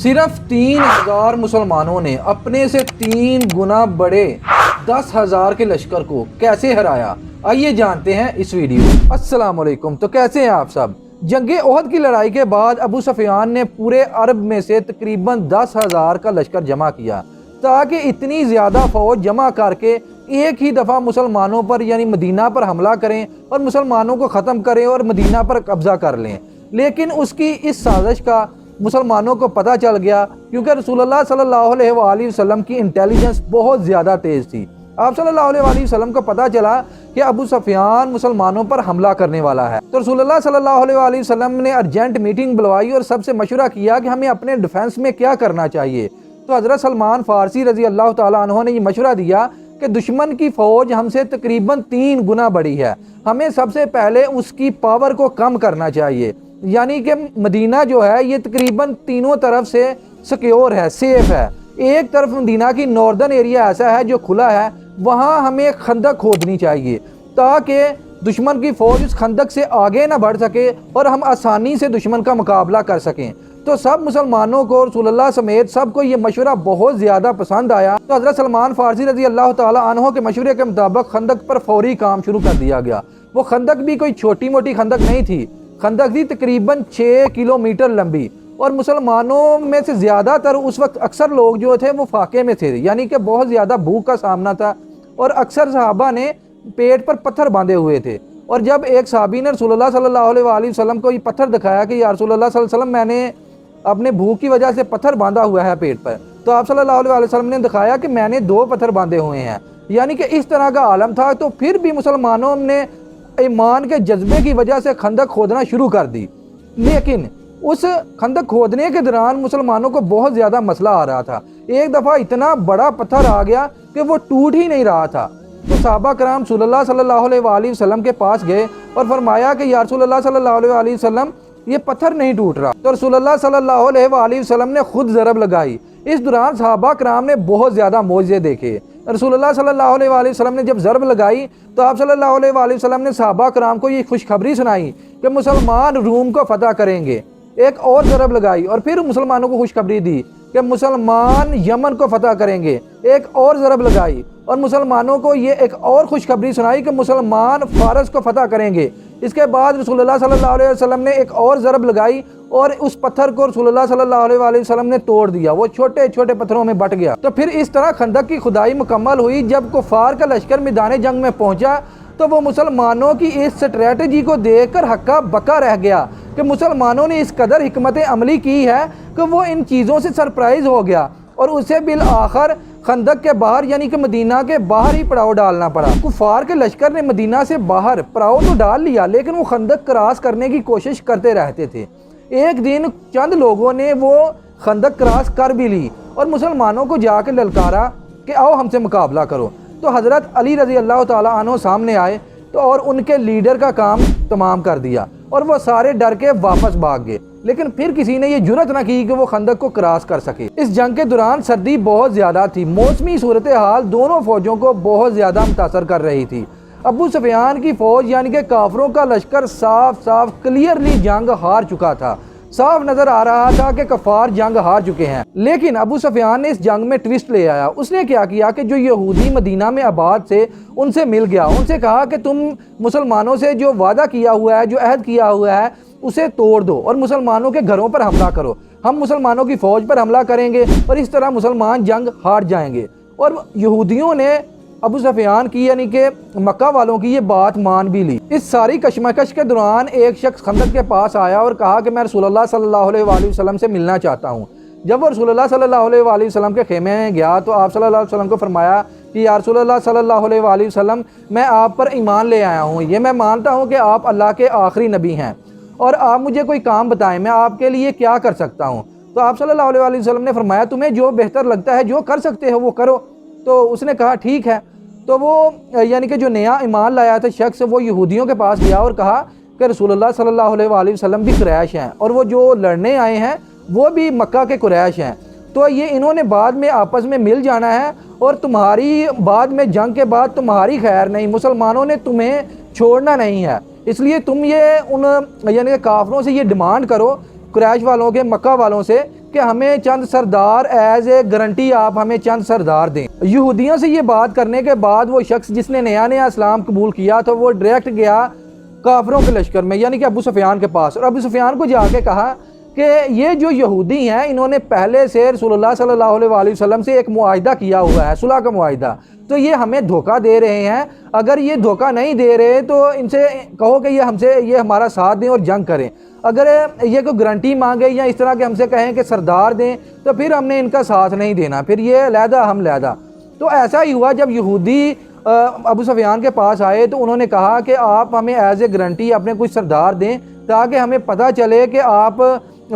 सिर्फ 3000 मुसलमानों ने अपने से 3 गुना बड़े 10,000 के लश्कर को कैसे हराया, आइए जानते हैं इस वीडियो। अस्सलाम वालेकुम। तो कैसे हैं आप सब। जंगे ओहद की लड़ाई के बाद अबू सुफियान ने पूरे अरब में से तकरीबन 10,000 का लश्कर जमा किया ताकि इतनी ज़्यादा फ़ौज जमा करके एक ही दफ़ा मुसलमानों पर यानी मदीना पर हमला करें और मुसलमानों को ख़त्म करें और मदीना पर कब्ज़ा कर लें। लेकिन उसकी इस साजिश का मुसलमानों को पता चल गया क्योंकि रसूलुल्लाह सल्लल्लाहु अलैहि वसल्लम की इंटेलिजेंस बहुत ज़्यादा तेज़ थी। आप सल्लल्लाहु अलैहि वसल्लम को पता चला कि अबू सुफियान मुसलमानों पर हमला करने वाला है। तो रसूलुल्लाह सल्लल्लाहु अलैहि वसल्लम ने अर्जेंट मीटिंग बुलवाई और सबसे मशवरा किया कि हमें अपने डिफेंस में क्या करना चाहिए। तो हज़रत सलमान फ़ारसी रज़ी अल्लाह ताला अन्हु ने ये मशवरा दिया कि दुश्मन की फ़ौज हमसे तकरीबन 3 गुना बड़ी है, हमें सबसे पहले उसकी पावर को कम करना चाहिए। यानी कि मदीना जो है ये तकरीबन तीनों तरफ से सिक्योर है, सेफ है। एक तरफ मदीना की नॉर्दर्न एरिया ऐसा है जो खुला है, वहाँ हमें खंदक खोदनी चाहिए ताकि दुश्मन की फ़ौज उस खंदक से आगे ना बढ़ सके और हम आसानी से दुश्मन का मुकाबला कर सकें। तो सब मुसलमानों को रसूलुल्लाह समेत सबको ये मशवरा बहुत ज़्यादा पसंद आया। तो हज़रत सलमान फ़ारसी रज़ी अल्लाह ताला अन्हु के मशवरे के मुताबिक खंदक पर फौरी काम शुरू कर दिया गया। वो खंदक भी कोई छोटी मोटी खंदक नहीं थी, खंदक थी तकरीबन 6 किलोमीटर लंबी। और मुसलमानों में से ज़्यादातर उस वक्त अक्सर लोग जो थे वो फाके में थे, यानी कि बहुत ज़्यादा भूख का सामना था और अक्सर सहाबा ने पेट पर पत्थर बांधे हुए थे। और जब एक सहाबी ने रसूलुल्लाह सल्लल्लाहु अलैहि वसल्लम को ये पत्थर दिखाया कि या रसूलुल्लाह सल्लल्लाहु अलैहि वसल्लम मैंने अपने भूख की वजह से पत्थर बांधा हुआ है पेट पर, तो आप सल्लल्लाहु अलैहि वसल्लम ने दिखाया कि मैंने 2 पत्थर बांधे हुए हैं, यानी कि इस तरह का आलम था। तो फिर भी मुसलमानों ने ईमान के जज्बे की वजह से खंदक खोदना शुरू कर दी। लेकिन उस खंदक खोदने के दौरान मुसलमानों को बहुत ज़्यादा मसला आ रहा था। एक दफ़ा इतना बड़ा पत्थर आ गया कि वो टूट ही नहीं रहा था। तो सहाबा कराम रसूलुल्लाह सल्लल्लाहु अलैहि वसल्लम के पास गए और फरमाया कि या रसूलुल्लाह सल्लल्लाहु अलैहि वसल्लम ये पत्थर नहीं टूट रहा। तो रसूलुल्लाह सल्लल्लाहु अलैहि वसल्लम ने खुद ज़रब लगाई। इस दौरान सहाबा कराम ने बहुत ज़्यादा मौज़े देखे। रसूलुल्लाह सल्लल्लाहु अलैहि वसल्लम ने जब ज़रब लगाई तो आप सल्लल्लाहु अलैहि वसल्लम ने सहाबा कराम को ये खुशखबरी सुनाई कि मुसलमान रूम को फतह करेंगे। एक और ज़रब लगाई और फिर मुसलमानों को खुशखबरी दी कि मुसलमान यमन को फतह करेंगे। एक और ज़रब लगाई और मुसलमानों को ये एक और खुशखबरी सुनाई कि मुसलमान फ़ारस को फतह करेंगे। इसके बाद रसूलुल्लाह सल्लल्लाहु अलैहि वसल्लम ने एक और ज़रब लगाई और उस पत्थर को रसूलुल्लाह सल्लल्लाहु अलैहि वसल्लम ने तोड़ दिया, वो छोटे छोटे पत्थरों में बट गया। तो फिर इस तरह खंदक की खुदाई मुकम्मल हुई। जब कुफ़ार का लश्कर मैदान जंग में पहुंचा तो वो मुसलमानों की इस स्ट्रेटजी को देखकर हक्का बक्का रह गया कि मुसलमानों ने इस कदर हिकमत अमली की है कि वो इन चीज़ों से सरप्राइज़ हो गया और उसे बिल आखिर खंदक के बाहर यानी कि मदीना के बाहर ही पड़ाव डालना पड़ा। कुफार के लश्कर ने मदीना से बाहर पड़ाव तो डाल लिया लेकिन वो खंदक क्रॉस करने की कोशिश करते रहते थे। एक दिन चंद लोगों ने वो खंदक क्रॉस कर भी ली और मुसलमानों को जाके ललकारा कि आओ हमसे मुकाबला करो। तो हज़रत अली रज़ी अल्लाह ताला अन्हु सामने आए तो और उनके लीडर का काम तमाम कर दिया और वो सारे डर के वापस भाग गए। लेकिन फिर किसी ने ये जुर्रत न की कि वो खंदक को क्रॉस कर सके। इस जंग के दौरान सर्दी बहुत ज़्यादा थी, मौसमी सूरत हाल दोनों फ़ौजों को बहुत ज़्यादा मुतासर कर रही थी। अबू सुफियान की फ़ौज यानी कि काफरों का लश्कर साफ साफ क्लियरली जंग हार चुका था। साफ नज़र आ रहा था कि कफ़ार जंग हार चुके हैं। लेकिन अबू सुफियान ने इस जंग में ट्विस्ट ले आया। उसने क्या किया कि जो यहूदी मदीना में आबाद से उनसे मिल गया, उनसे कहा कि तुम मुसलमानों से जो वादा किया हुआ है, जो अहद किया हुआ है, उसे तोड़ दो और मुसलमानों के घरों पर हमला करो। हम मुसलमानों की फ़ौज पर हमला करेंगे और इस तरह मुसलमान जंग हार जाएंगे। और यहूदियों ने अबू सुफियान की यानी कि मक्का वालों की ये बात मान भी ली। इस सारी कशमकश के दौरान एक शख्स खंदक के पास आया और कहा कि मैं रसूलुल्लाह सल्लल्लाहु अलैहि वसल्लम से मिलना चाहता हूँ। जब वो रसूलुल्लाह सल्लल्लाहु अलैहि वसल्लम के खेमे में गया तो आप सल्लल्लाहु अलैहि वसल्लम को फरमाया कि या रसूलुल्लाह सल्लल्लाहु अलैहि वसल्लम मैं आप पर ईमान ले आया हूँ, ये मैं मानता हूँ कि आप अल्लाह के आखिरी नबी हैं और आप मुझे कोई काम बताएं, मैं आपके लिए क्या कर सकता हूँ। तो आप सल्लल्लाहु अलैहि वसल्लम ने फरमाया तुम्हें जो बेहतर लगता है, जो कर सकते हो वो करो। तो उसने कहा ठीक है। तो वो यानी कि जो नया ईमान लाया था शख्स, वो यहूदियों के पास गया और कहा कि रसूलुल्लाह सल्लल्लाहु अलैहि वसल्लम भी कुरैश हैं और वो जो लड़ने आए हैं वो भी मक्का के कुरैश हैं, तो ये इन्होंने बाद में आपस में मिल जाना है और तुम्हारी बाद में जंग के बाद तुम्हारी खैर नहीं, मुसलमानों ने तुम्हें छोड़ना नहीं है। इसलिए तुम ये उन यानी कि काफरों से ये डिमांड करो قریش والوں کے، مکہ والوں سے کہ ہمیں چند سردار ایز اے گارنٹی آپ ہمیں چند سردار دیں۔ یہودیوں سے یہ بات کرنے کے بعد وہ شخص جس نے نیا نیا اسلام قبول کیا تھا وہ ڈائریکٹ گیا کافروں کے لشکر میں، یعنی کہ ابو سفیان کے پاس، اور ابو سفیان کو جا کے کہا کہ یہ جو یہودی ہیں انہوں نے پہلے سے رسول اللہ صلی اللہ علیہ وآلہ وسلم سے ایک معاہدہ کیا ہوا ہے، صلح کا معاہدہ، تو یہ ہمیں دھوکہ دے رہے ہیں۔ اگر یہ دھوکہ نہیں دے رہے تو ان سے کہو کہ یہ ہمارا ساتھ دیں اور جنگ کریں۔ اگر یہ کوئی گارنٹی مانگے یا اس طرح کہ ہم سے کہیں کہ سردار دیں تو پھر ہم نے ان کا ساتھ نہیں دینا، پھر یہ علیحدہ ہم علیحدہ۔ تو ایسا ہی ہوا، جب یہودی ابو سفیان کے پاس آئے تو انہوں نے کہا کہ آپ ہمیں ایز اے گارنٹی اپنے کچھ سردار دیں تاکہ ہمیں پتہ چلے کہ آپ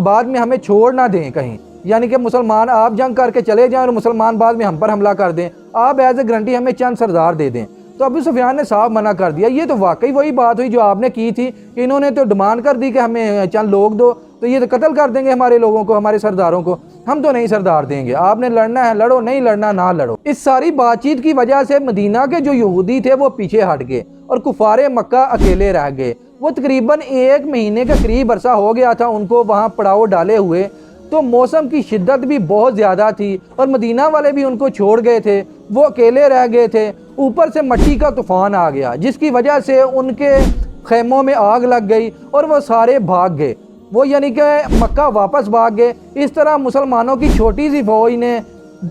بعد میں ہمیں چھوڑ نہ دیں کہیں، یعنی کہ مسلمان آپ جنگ کر کے چلے جائیں اور مسلمان بعد میں ہم پر حملہ کر دیں، آپ ایز اے گارنٹی ہمیں چند سردار دے دیں۔ تو ابو سفیان نے صاف منع کر دیا۔ یہ تو واقعی وہی بات ہوئی جو آپ نے کی تھی کہ انہوں نے تو ڈیمانڈ کر دی کہ ہمیں چند لوگ دو، تو یہ تو قتل کر دیں گے ہمارے لوگوں کو، ہمارے سرداروں کو، ہم تو نہیں سردار دیں گے، آپ نے لڑنا ہے لڑو، نہیں لڑنا نہ لڑو۔ اس ساری بات چیت کی وجہ سے مدینہ کے جو یہودی تھے وہ پیچھے ہٹ گئے اور کفار مکہ اکیلے رہ گئے۔ وہ تقریباً 1 مہینے کے قریب عرصہ ہو گیا تھا ان کو وہاں پڑاؤ ڈالے ہوئے، تو موسم کی شدت بھی بہت زیادہ تھی اور مدینہ والے بھی ان کو چھوڑ گئے تھے، وہ اکیلے رہ گئے تھے۔ اوپر سے مٹی کا طوفان آ گیا جس کی وجہ سے ان کے خیموں میں آگ لگ گئی اور وہ سارے بھاگ گئے، وہ یعنی کہ مکہ واپس بھاگ گئے۔ اس طرح مسلمانوں کی چھوٹی سی فوج نے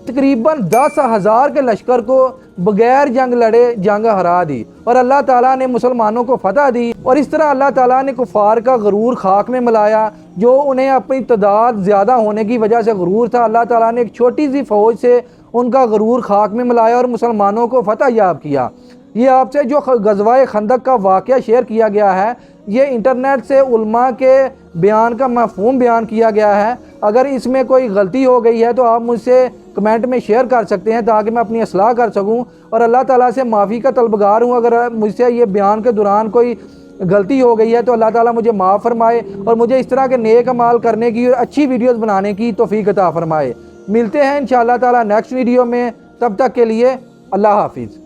تقریباً 10,000 کے لشکر کو بغیر جنگ لڑے جنگ ہرا دی اور اللہ تعالیٰ نے مسلمانوں کو فتح دی، اور اس طرح اللہ تعالیٰ نے کفار کا غرور خاک میں ملایا، جو انہیں اپنی تعداد زیادہ ہونے کی وجہ سے غرور تھا۔ اللہ تعالیٰ نے ایک چھوٹی سی فوج سے ان کا غرور خاک میں ملایا اور مسلمانوں کو فتح یاب کیا۔ یہ آپ سے جو غزوہ خندق کا واقعہ شیئر کیا گیا ہے، یہ انٹرنیٹ سے علماء کے بیان کا مفہوم بیان کیا گیا ہے۔ اگر اس میں کوئی غلطی ہو گئی ہے تو آپ مجھ سے کمنٹ میں شیئر کر سکتے ہیں تاکہ میں اپنی اصلاح کر سکوں، اور اللہ تعالیٰ سے معافی کا طلبگار ہوں اگر مجھ سے یہ بیان کے دوران کوئی غلطی ہو گئی ہے تو اللہ تعالیٰ مجھے معاف فرمائے اور مجھے اس طرح کے نیک اعمال کرنے کی اور اچھی ویڈیوز بنانے کی توفیق عطا فرمائے۔ ملتے ہیں انشاءاللہ تعالیٰ نیکسٹ ویڈیو میں، تب تک کے لیے اللہ حافظ۔